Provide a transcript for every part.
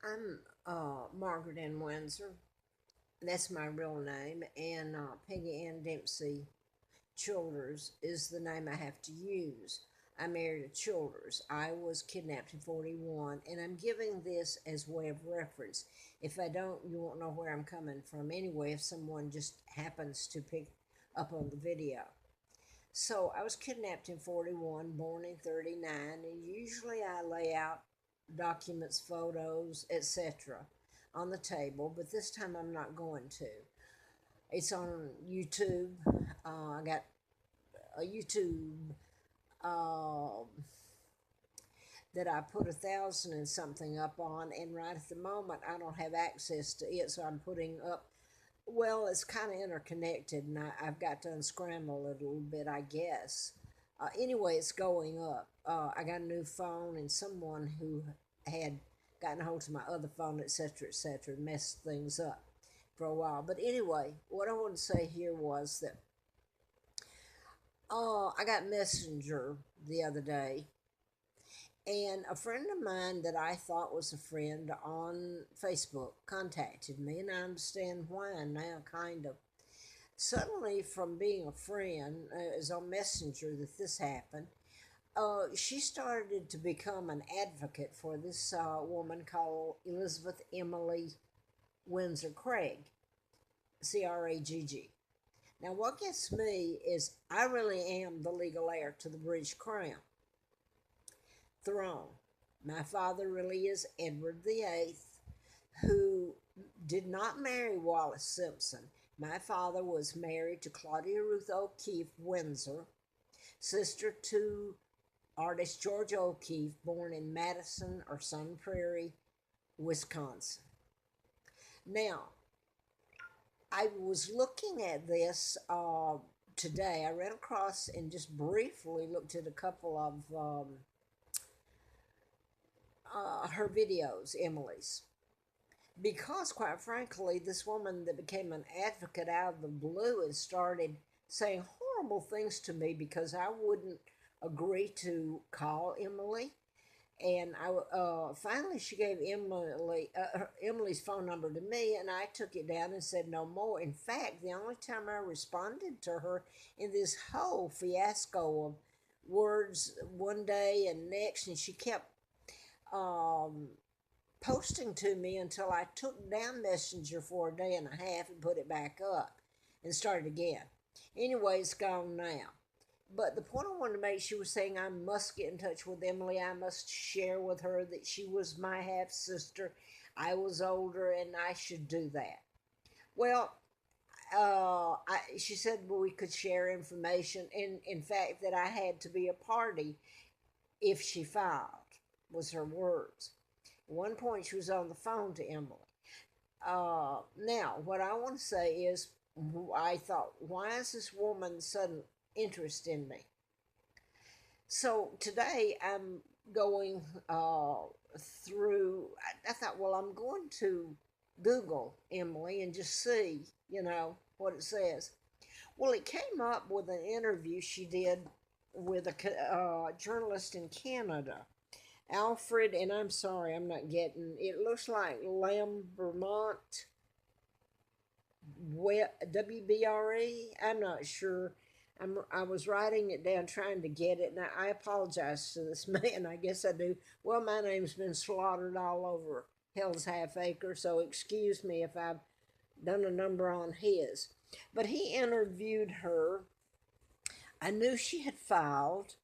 I'm Margaret Ann Windsor. That's my real name, and Peggy Ann Dempsey Childers is the name I have to use. I married a Childers. I was kidnapped in 41, and I'm giving this as way of reference. If I don't, you won't know where I'm coming from anyway, if someone just happens to pick up on the video. So I was kidnapped in 41, born in 39, and usually I lay out documents, photos, etc. on the table, but this time I'm not going to. It's on YouTube. I got a YouTube uh, that I put 1,000 and something up on, and right at the moment I don't have access to it, so I'm putting up. Well, it's kind of interconnected, and I've got to unscramble it a little bit, I guess. Anyway, it's going up. I got a new phone, and someone who had gotten a hold of my other phone, etc., messed things up for a while. But anyway, what I want to say here was that I got Messenger the other day, and a friend of mine that I thought was a friend on Facebook contacted me, and I understand why now, kind of. Suddenly, from being a friend, it was on Messenger that this happened. She started to become an advocate for this woman called Elizabeth Emily Windsor Cragg, Cragg. Now, what gets me is I really am the legal heir to the British Crown throne. My father really is Edward VIII, who did not marry Wallis Simpson. My father was married to Claudia O'Keeffe Windsor, sister to artist George O'Keeffe, born in Madison or Sun Prairie, Wisconsin. Now, I was looking at this today. I ran across and just briefly looked at a couple of her videos, Emily's. Because, quite frankly, this woman that became an advocate out of the blue and started saying horrible things to me because I wouldn't agree to call Emily. And finally, she gave Emily's phone number to me, and I took it down and said no more. In fact, the only time I responded to her in this whole fiasco of words one day and next, and she kept um, posting to me until I took down Messenger for a day and a half and put it back up and started again. Anyway, it's gone now. But the point I wanted to make, she was saying I must get in touch with Emily. I must share with her that she was my half sister. I was older and I should do that. Well, she said well, we could share information, and in fact, that I had to be a party if she filed, was her words. At one point, she was on the phone to Emily. Now, what I want to say is, I thought, why is this woman sudden interest in me? So today I'm going through. I thought, well, I'm going to Google Emily and just see, what it says. Well, it came up with an interview she did with a journalist in Canada, Alfred, and I'm sorry, I'm not getting. It looks like Lambermont, WBRE. I'm not sure. I was writing it down trying to get it, and I apologize to this man. I guess I do. Well, my name's been slaughtered all over Hell's Half Acre, so excuse me if I've done a number on his. But he interviewed her. I knew she had filed,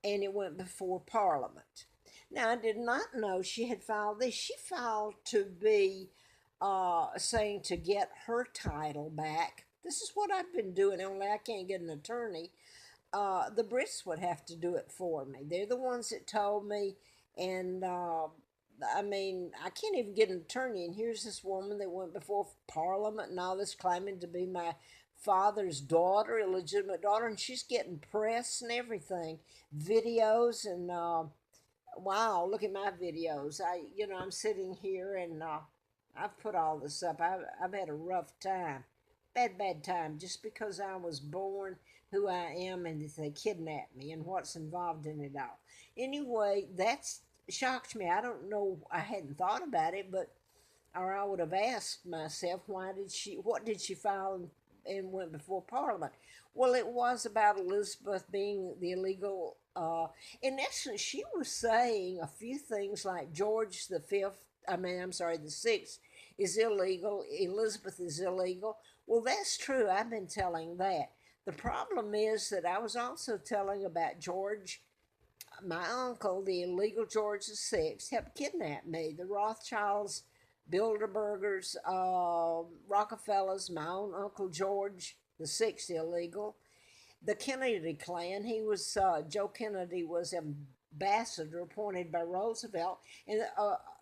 and it went before Parliament. Now, I did not know she had filed this. She filed to be saying to get her title back. This is what I've been doing, only I can't get an attorney. The Brits would have to do it for me. They're the ones that told me, and I can't even get an attorney. And here's this woman that went before Parliament and all this, claiming to be my father's daughter, illegitimate daughter, and she's getting press and everything, videos, and wow, look at my videos. I'm sitting here and I've put all this up. I've had a rough time, bad time, just because I was born who I am and they kidnapped me and what's involved in it all. Anyway, that's shocked me. I don't know. I hadn't thought about it, but or I would have asked myself, what did she file and went before Parliament? Well, it was about Elizabeth being the illegal. In essence, she was saying a few things like George the Fifth. I'm sorry, the Sixth is illegal. Elizabeth is illegal. Well, that's true. I've been telling that. The problem is that I was also telling about George, my uncle, the illegal George VI, helped kidnap me. The Rothschilds, Bilderbergers, Rockefellers, my own Uncle George VI, illegal. The Kennedy clan, Joe Kennedy was ambassador appointed by Roosevelt. And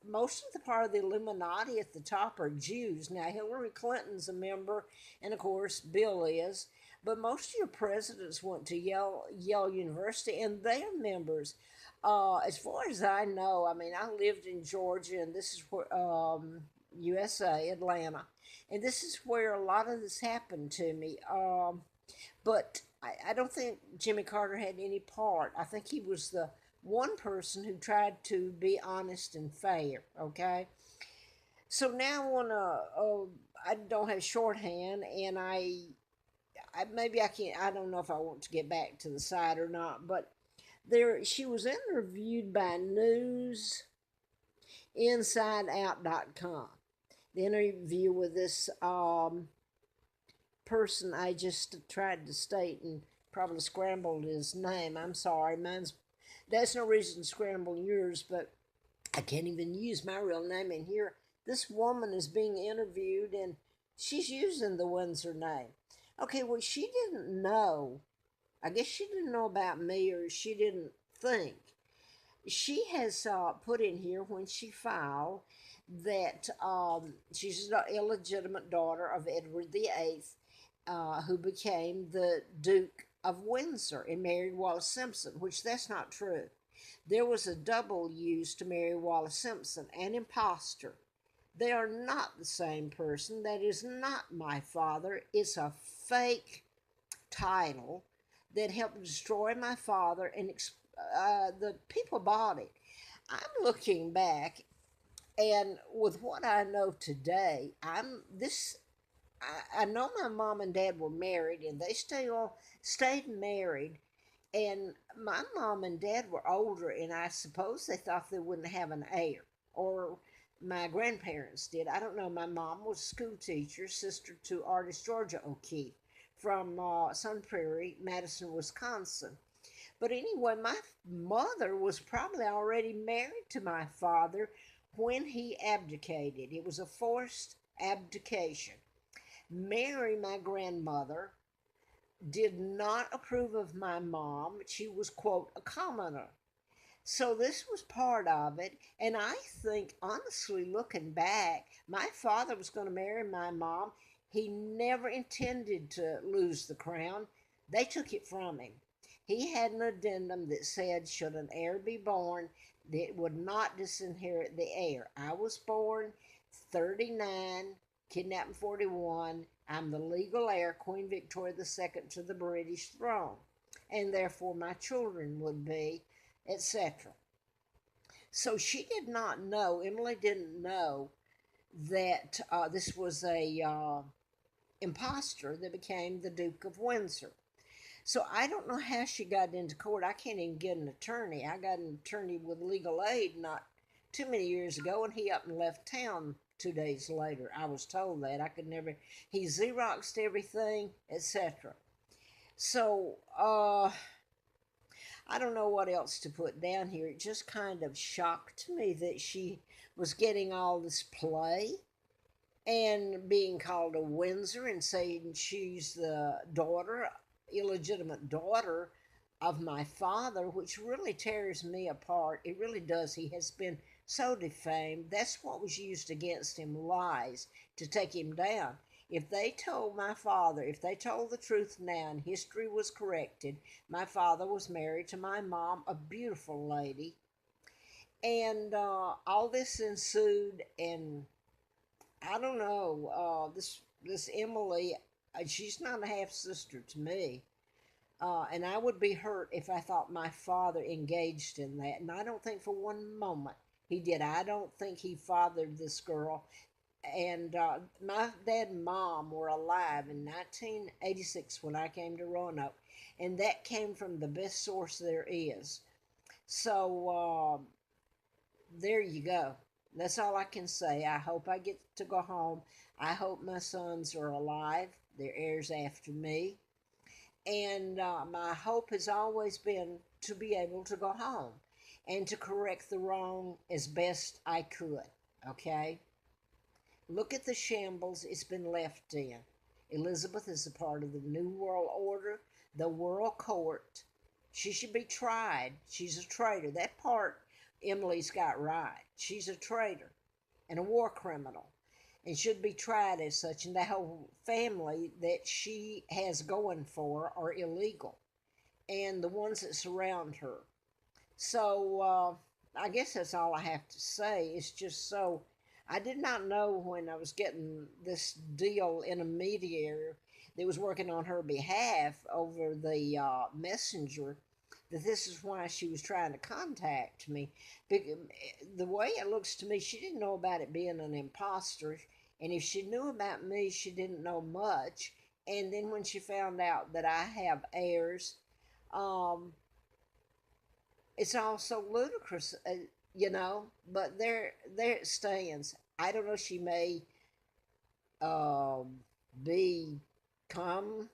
most of the part of the Illuminati at the top are Jews. Now, Hillary Clinton's a member, and of course, Bill is. But most of your presidents went to Yale University, and they're members. As far as I know, I mean, I lived in Georgia, and this is where, USA, Atlanta. And this is where a lot of this happened to me. But I don't think Jimmy Carter had any part. I think he was the one person who tried to be honest and fair, okay? So now I want to, I don't have shorthand, and maybe I can't, I don't know if I want to get back to the site or not, but she was interviewed by newsinsideout.com. The interview with this person I just tried to state and probably scrambled his name. I'm sorry, that's no reason to scramble yours, but I can't even use my real name in here. This woman is being interviewed and she's using the Windsor name. Okay, well, she didn't know. I guess she didn't know about me, or she didn't think. She has put in here when she filed that she's an illegitimate daughter of Edward VIII, who became the Duke of Windsor and married Wallis Simpson, which that's not true. There was a double used to marry Wallis Simpson, an impostor. They are not the same person. That is not my father. It's a fake title that helped destroy my father, and the people bought it. I'm looking back, and with what I know today, I know my mom and dad were married, and they stayed married. And my mom and dad were older, and I suppose they thought they wouldn't have an heir, or my grandparents did. I don't know. My mom was a school teacher, sister to artist Claudia O'Keeffe from Sun Prairie, Madison, Wisconsin. But anyway, my mother was probably already married to my father when he abdicated. It was a forced abdication. Mary, my grandmother, did not approve of my mom. She was, quote, a commoner. So this was part of it. And I think, honestly, looking back, my father was going to marry my mom. He never intended to lose the crown. They took it from him. He had an addendum that said, should an heir be born, that would not disinherit the heir. I was born 39, kidnapped in 41. I'm the legal heir, Queen Victoria II, to the British throne. And therefore my children would be, etc. So she did not know, Emily didn't know that this was a imposter that became the Duke of Windsor. So I don't know how she got into court. I can't even get an attorney. I got an attorney with legal aid not too many years ago, and he up and left town 2 days later. I was told that. I could never, he Xeroxed everything, etc. So, I don't know what else to put down here. It just kind of shocked me that she was getting all this play and being called a Windsor and saying she's the illegitimate daughter of my father, which really tears me apart. It really does. He has been so defamed. That's what was used against him, lies, to take him down. If they told the truth now and history was corrected, my father was married to my mom, a beautiful lady. And all this ensued, and I don't know, this Emily, she's not a half sister to me. And I would be hurt if I thought my father engaged in that. And I don't think for one moment he did. I don't think he fathered this girl. And my dad and mom were alive in 1986 when I came to Roanoke. And that came from the best source there is. So there you go. That's all I can say. I hope I get to go home. I hope my sons are alive. They're heirs after me. And my hope has always been to be able to go home and to correct the wrong as best I could. Okay? Look at the shambles it's been left in. Elizabeth is a part of the New World Order, the World Court. She should be tried. She's a traitor. That part Emily's got right. She's a traitor and a war criminal and should be tried as such. And the whole family that she has going for are illegal, and the ones that surround her. So I guess that's all I have to say. It's just so I did not know when I was getting this deal intermediary that was working on her behalf over the messenger that this is why she was trying to contact me. The way it looks to me, she didn't know about it being an imposter. And if she knew about me, she didn't know much. And then when she found out that I have heirs, um, it's all so ludicrous, But there it stands. I don't know. She may um, become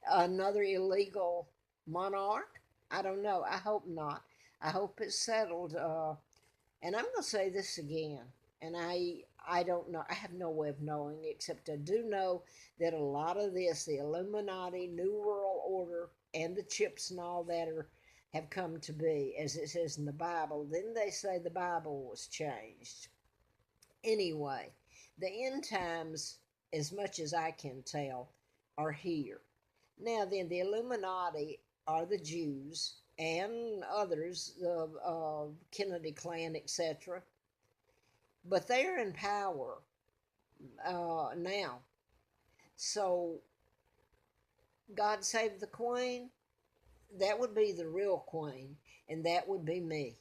another illegal monarch. I don't know. I hope not. I hope it's settled. And I'm going to say this again. And I don't know. I have no way of knowing, except I do know that a lot of this, the Illuminati, New World Order, and the chips and all that have come to be, as it says in the Bible. Then they say the Bible was changed. Anyway, the end times, as much as I can tell, are here. Now then, the Illuminati are the Jews and others, the Kennedy clan, etc. But they're in power now. So, God save the Queen, that would be the real Queen, and that would be me.